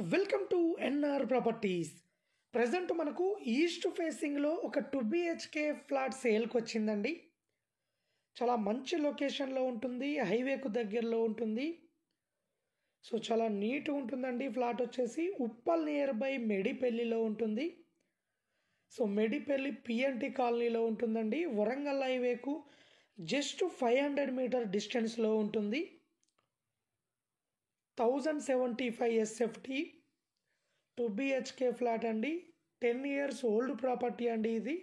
Welcome to NR properties. Present మనకు east ఫేసింగ్లో ఒక 2 BHK ఫ్లాట్ సేల్కి వచ్చిందండి. చాలా మంచి లొకేషన్లో ఉంటుంది, హైవేకు దగ్గరలో ఉంటుంది. సో చాలా నీట్గా ఉంటుందండి. ఫ్లాట్ వచ్చేసి ఉప్పల్ నియర్ బై మెడిపెల్లిలో ఉంటుంది. సో మెడిపెల్లి పిఎన్టీ కాలనీలో ఉంటుందండి. వరంగల్ హైవేకు జస్ట్ 500 మీటర్ డిస్టెన్స్లో ఉంటుంది. 1075 SFT 2 BHK ఫ్లాట్ అండి. 10 years ఓల్డ్ ప్రాపర్టీ అండి. ఇది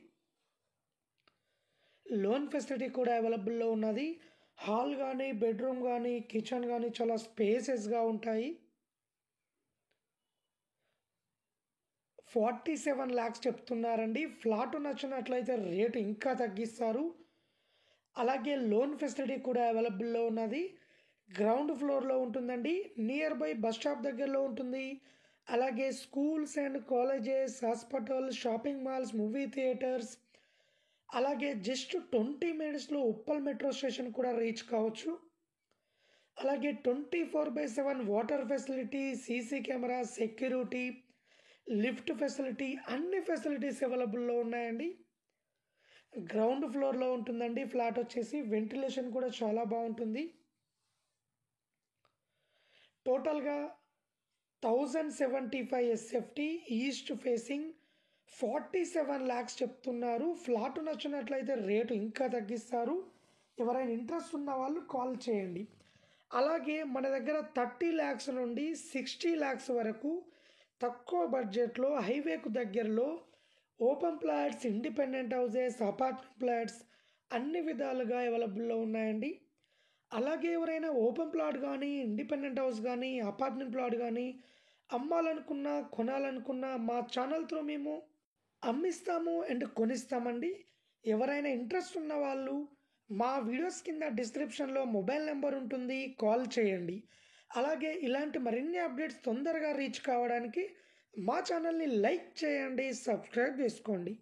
లోన్ ఫెసిలిటీ కూడా అవైలబుల్లో ఉన్నది. హాల్ కానీ, బెడ్రూమ్ కానీ, కిచెన్ కానీ చాలా స్పేసెస్గా ఉంటాయి. 47 lakhs చెప్తున్నారండి. ఫ్లాట్ నచ్చినట్లయితే రేటు ఇంకా తగ్గిస్తారు. అలాగే లోన్ ఫెసిలిటీ కూడా అవైలబుల్లో ఉన్నది. గ్రౌండ్ ఫ్లోర్లో ఉంటుందండి. నియర్ బై బస్ స్టాప్ దగ్గరలో ఉంటుంది. అలాగే schools and colleges, hospital, shopping malls, movie theatres, అలాగే జస్ట్ 20 minutesలో ఉప్పల్ మెట్రో స్టేషన్ కూడా రీచ్ కావచ్చు. అలాగే 24/7 water facility, CC camera, security, lift facility, అన్ని ఫెసిలిటీస్ అవైలబుల్లో ఉన్నాయండి. గ్రౌండ్ ఫ్లోర్లో ఉంటుందండి. ఫ్లాట్ వచ్చేసి వెంటిలేషన్ కూడా చాలా బాగుంటుంది. టోటల్గా 1075 SFT ఈస్ట్ ఫేసింగ్ 47 lakhs చెప్తున్నారు. ఫ్లాట్ నచ్చినట్లయితే రేటు ఇంకా తగ్గిస్తారు. ఎవరైనా ఇంట్రెస్ట్ ఉన్న వాళ్ళు కాల్ చేయండి. అలాగే మన దగ్గర 30 lakhs నుండి 60 lakhs వరకు తక్కువ బడ్జెట్లో హైవేకు దగ్గరలో open plots, independent houses, apartment flats అన్ని విధాలుగా అవైలబుల్లో ఉన్నాయండి. అలాగే ఎవరైనా ఓపెన్ ప్లాట్ కానీ, ఇండిపెండెంట్ హౌస్ కానీ, అపార్ట్మెంట్ ప్లాట్ కానీ అమ్మాలనుకున్నా, కొనాలనుకున్నా మా ఛానల్ త్రూ మేము అమ్మిస్తాము అండ్ కొనిస్తామండి. ఎవరైనా ఇంట్రెస్ట్ ఉన్న వాళ్ళు మా వీడియోస్ కింద డిస్క్రిప్షన్లో మొబైల్ నెంబర్ ఉంటుంది, కాల్ చేయండి. అలాగే ఇలాంటి మరిన్ని అప్డేట్స్ తొందరగా రీచ్ కావడానికి మా ఛానల్ని లైక్ చేయండి, సబ్స్క్రైబ్ చేసుకోండి.